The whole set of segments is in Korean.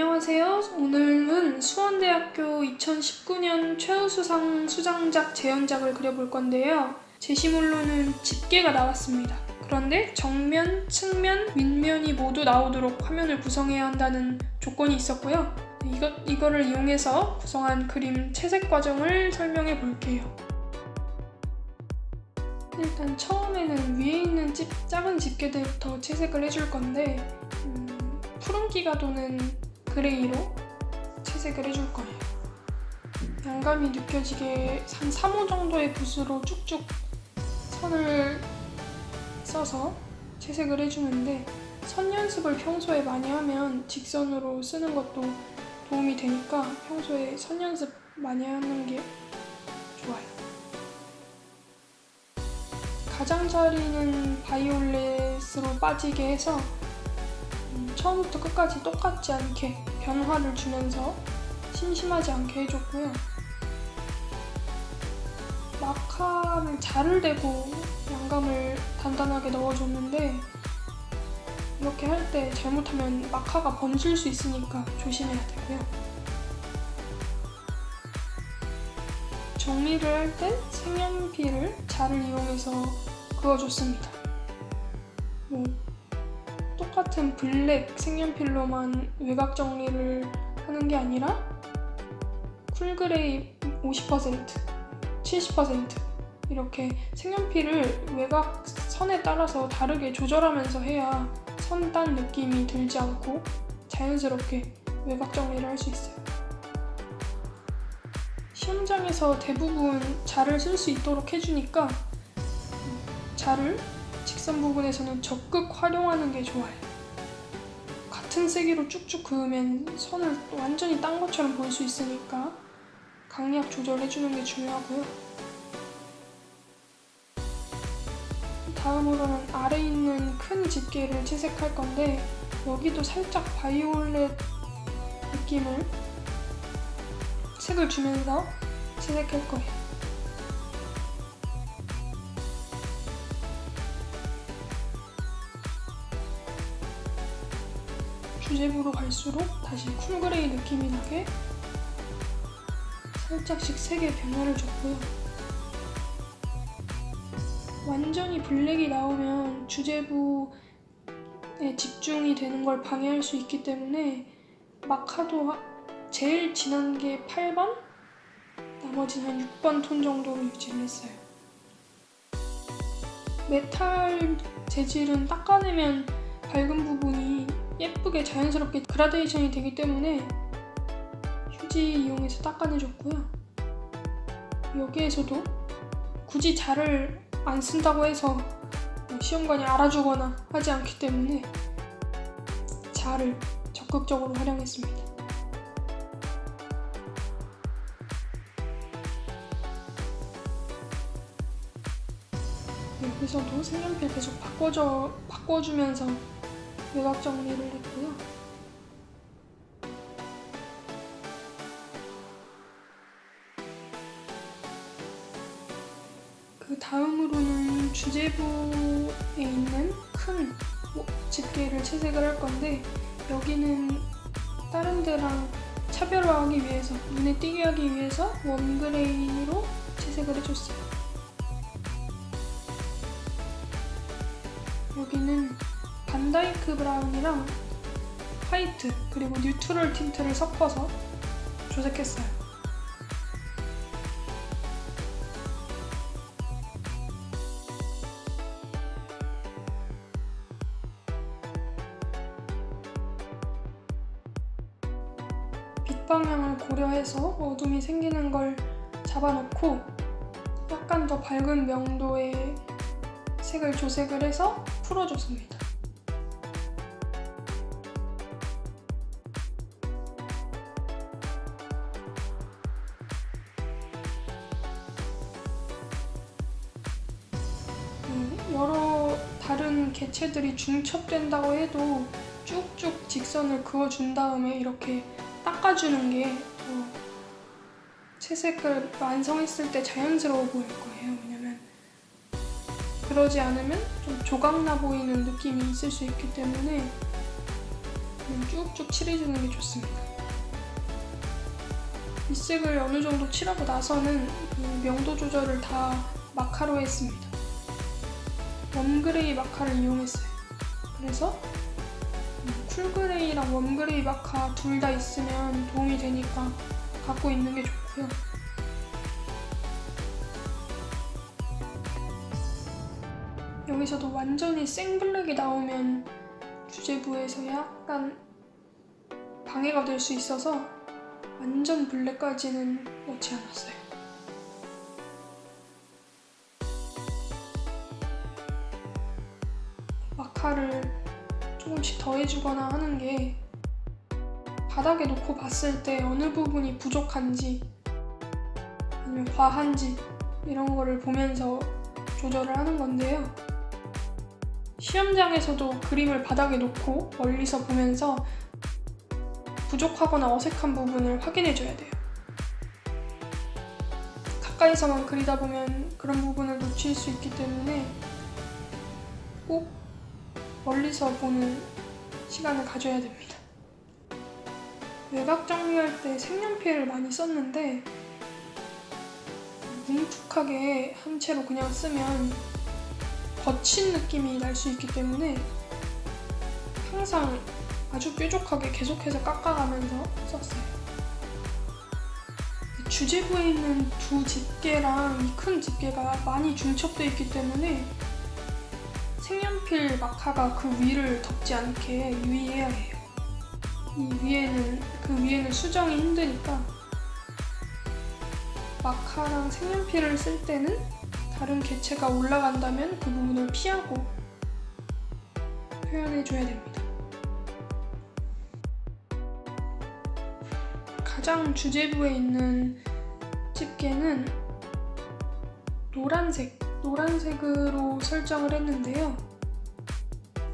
안녕하세요. 오늘은 수원대학교 2019년 최우수상 수장작 재현작을 그려볼 건데요. 제시물로는 집게가 나왔습니다. 그런데 정면, 측면, 윗면이 모두 나오도록 화면을 구성해야 한다는 조건이 있었고요. 이거를 이용해서 구성한 그림 채색 과정을 설명해 볼게요. 일단 처음에는 위에 있는 작은 집게들부터 채색을 해줄 건데 푸른기가 도는 그레이로 채색을 해줄 거예요. 양감이 느껴지게 한 3호 정도의 붓으로 쭉쭉 선을 써서 채색을 해주는데 선 연습을 평소에 많이 하면 직선으로 쓰는 것도 도움이 되니까 평소에 선 연습 많이 하는 게 좋아요. 가장자리는 바이올렛으로 빠지게 해서 처음부터 끝까지 똑같지 않게 변화를 주면서 심심하지 않게 해줬고요. 마카를 자를 대고 양감을 단단하게 넣어줬는데 이렇게 할 때 잘못하면 마카가 번질 수 있으니까 조심해야 되고요. 정리를 할 땐 색연필을 자를 이용해서 그어줬습니다. 똑같은 블랙 색연필로만 외곽 정리를 하는 게 아니라 쿨그레이 50%, 70% 이렇게 색연필을 외곽 선에 따라서 다르게 조절하면서 해야 선단 느낌이 들지 않고 자연스럽게 외곽 정리를 할 수 있어요. 시험장에서 대부분 자를 쓸 수 있도록 해주니까 자를 직선 부분에서는 적극 활용하는 게 좋아요. 같은 세기로 쭉쭉 그으면 선을 완전히 딴 것처럼 보일 수 있으니까 강약 조절해주는 게 중요하고요. 다음으로는 아래에 있는 큰 집게를 채색할 건데 여기도 살짝 바이올렛 느낌을 색을 주면서 채색할 거예요. 주제부로 갈수록 다시 쿨그레이 느낌이 나게 살짝씩 색의 변화를 줬고요. 완전히 블랙이 나오면 주제부에 집중이 되는 걸 방해할 수 있기 때문에 마카도 제일 진한 게 8번, 나머지는 한 6번 톤 정도로 유지를 했어요. 메탈 재질은 닦아내면 밝은 부분이 예쁘게 자연스럽게 그라데이션이 되기 때문에 휴지 이용해서 닦아내줬고요. 여기에서도 굳이 자를 안 쓴다고 해서 시험관이 알아주거나 하지 않기 때문에 자를 적극적으로 활용했습니다. 여기서도 색연필 계속 바꿔주면서 외곽 정리를 했고요. 그 다음으로는 주제부에 있는 큰 집게를 채색을 할 건데 여기는 다른 데랑 차별화하기 위해서, 눈에 띄게 하기 위해서 웜그레이로 채색을 해줬어요. 여기는 반다이크 브라운이랑 화이트 그리고 뉴트럴 틴트를 섞어서 조색했어요. 빛 방향을 고려해서 어둠이 생기는 걸 잡아놓고 약간 더 밝은 명도의 색을 조색을 해서 풀어줬습니다. 여러 다른 개체들이 중첩된다고 해도 쭉쭉 직선을 그어준 다음에 이렇게 닦아주는 게 더 채색을 완성했을 때 자연스러워 보일 거예요. 왜냐면 그러지 않으면 좀 조각나 보이는 느낌이 있을 수 있기 때문에 그냥 쭉쭉 칠해주는 게 좋습니다. 밑색을 어느 정도 칠하고 나서는 명도 조절을 다 마카로 했습니다. 웜그레이 마카를 이용했어요. 그래서 쿨그레이랑 웜그레이 마카 둘 다 있으면 도움이 되니까 갖고 있는 게 좋고요. 여기서도 완전히 생블랙이 나오면 주제부에서 약간 방해가 될 수 있어서 완전 블랙까지는 넣지 않았어요. 마카를 조금씩 더해주거나 하는 게 바닥에 놓고 봤을 때 어느 부분이 부족한지 아니면 과한지 이런 거를 보면서 조절을 하는 건데요. 시험장에서도 그림을 바닥에 놓고 멀리서 보면서 부족하거나 어색한 부분을 확인해줘야 돼요. 가까이서만 그리다 보면 그런 부분을 놓칠 수 있기 때문에 꼭 멀리서 보는 시간을 가져야 됩니다. 외곽 정리할 때 색연필을 많이 썼는데 뭉툭하게 한 채로 그냥 쓰면 거친 느낌이 날 수 있기 때문에 항상 아주 뾰족하게 계속해서 깎아가면서 썼어요. 주제부에 있는 두 집게랑 이 큰 집게가 많이 중첩되어 있기 때문에 색연필 마카가 그 위를 덮지 않게 유의해야 해요. 그 위에는 수정이 힘드니까 마카랑 색연필을 쓸 때는 다른 개체가 올라간다면 그 부분을 피하고 표현해줘야 됩니다. 가장 주제부에 있는 집게는 노란색으로 설정을 했는데요.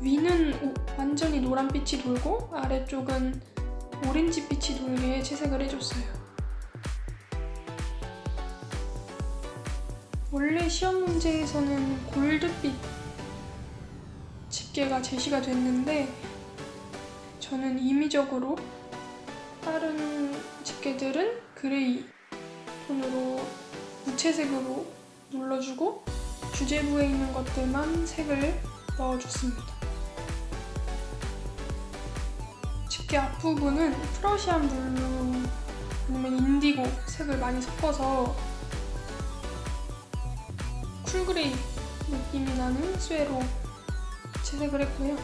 위는 완전히 노란빛이 돌고 아래쪽은 오렌지빛이 돌게 채색을 해줬어요. 원래 시험 문제에서는 골드빛 집게가 제시가 됐는데 저는 임의적으로 다른 집게들은 그레이 톤으로 무채색으로 눌러주고 주제부에 있는 것들만 색을 넣어줬습니다. 집게 앞부분은 프러시안 블루 아니면 인디고 색을 많이 섞어서 쿨그레이 느낌이 나는 쇠로 채색을 했고요.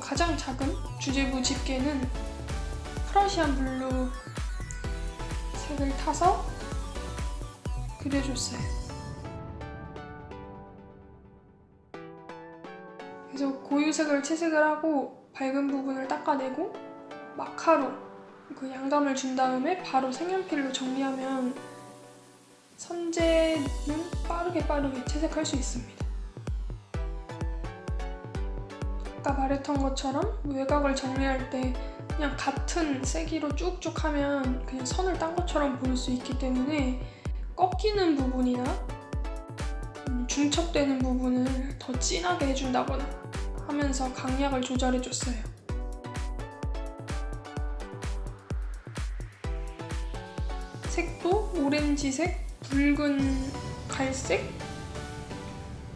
가장 작은 주제부 집게는 프러시안 블루 색을 타서 그려줬어요. 그래서 고유색을 채색을 하고 밝은 부분을 닦아내고 마카로 그 양감을 준 다음에 바로 색연필로 정리하면 선재는 빠르게 채색할 수 있습니다. 아까 말했던 것처럼 외곽을 정리할 때 그냥 같은 세기로 쭉쭉 하면 그냥 선을 딴 것처럼 보일 수 있기 때문에 꺾이는 부분이나 중첩되는 부분을 더 진하게 해준다거나 하면서 강약을 조절해줬어요. 색도 오렌지색, 붉은 갈색,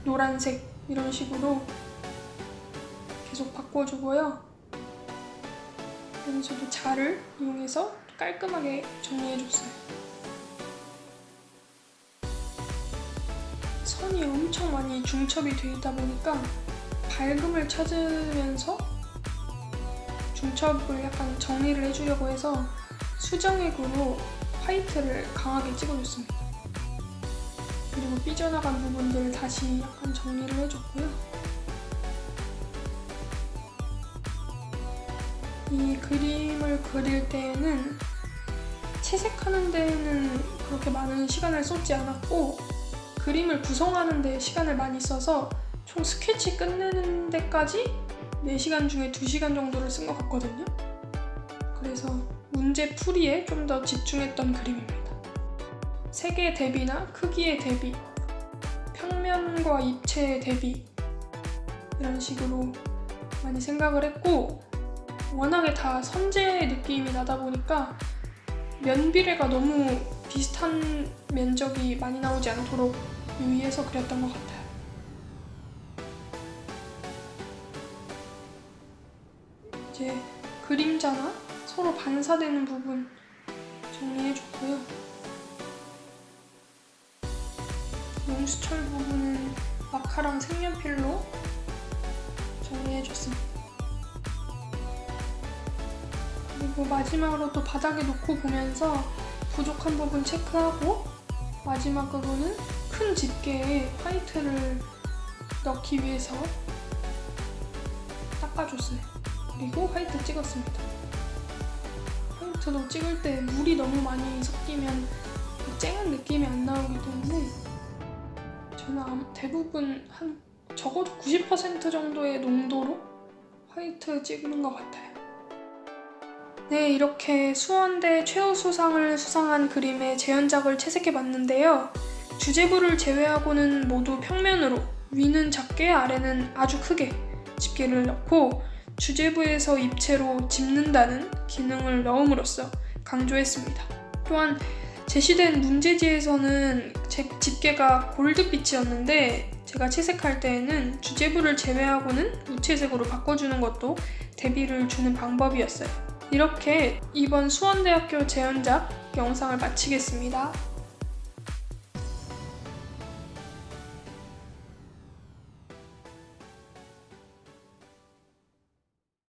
노란색 이런 식으로 계속 바꿔주고요. 여기서도 자를 이용해서 깔끔하게 정리해줬어요. 선이 엄청 많이 중첩이 되어 있다 보니까 밝음을 찾으면서 중첩을 약간 정리를 해주려고 해서 수정액으로 화이트를 강하게 찍어줬습니다. 그리고 삐져나간 부분들 다시 약간 정리를 해줬고요. 이 그림을 그릴 때에는 채색하는 데에는 그렇게 많은 시간을 쏟지 않았고 그림을 구성하는 데 시간을 많이 써서 총 스케치 끝내는 데까지 4시간 중에 2시간 정도를 쓴 것 같거든요. 그래서 문제 풀이에 좀 더 집중했던 그림입니다. 색의 대비나 크기의 대비, 평면과 입체의 대비 이런 식으로 많이 생각을 했고, 워낙에 다 선재 느낌이 나다 보니까 면 비례가 너무 비슷한 면적이 많이 나오지 않도록 유의해서 그렸던 것 같아요. 이제 그림자나 서로 반사되는 부분 정리해줬고요. 용수철 부분은 마카랑 색연필로 정리해줬습니다. 그리고 마지막으로 또 바닥에 놓고 보면서 부족한 부분 체크하고, 마지막으로는 큰 집게에 화이트를 넣기 위해서 닦아줬어요. 그리고 화이트 찍었습니다. 화이트도 찍을 때 물이 너무 많이 섞이면 그 쨍한 느낌이 안 나오기 때문에 저는 대부분 한 적어도 90% 정도의 농도로 화이트 찍는 것 같아요. 네, 이렇게 수원대 최우수상을 수상한 그림의 재현작을 채색해봤는데요. 주제부를 제외하고는 모두 평면으로 위는 작게 아래는 아주 크게 집게를 넣고 주제부에서 입체로 집는다는 기능을 넣음으로써 강조했습니다. 또한 제시된 문제지에서는 제 집게가 골드빛이었는데 제가 채색할 때에는 주제부를 제외하고는 무채색으로 바꿔주는 것도 대비를 주는 방법이었어요. 이렇게 이번 수원대학교 재현작 영상을 마치겠습니다.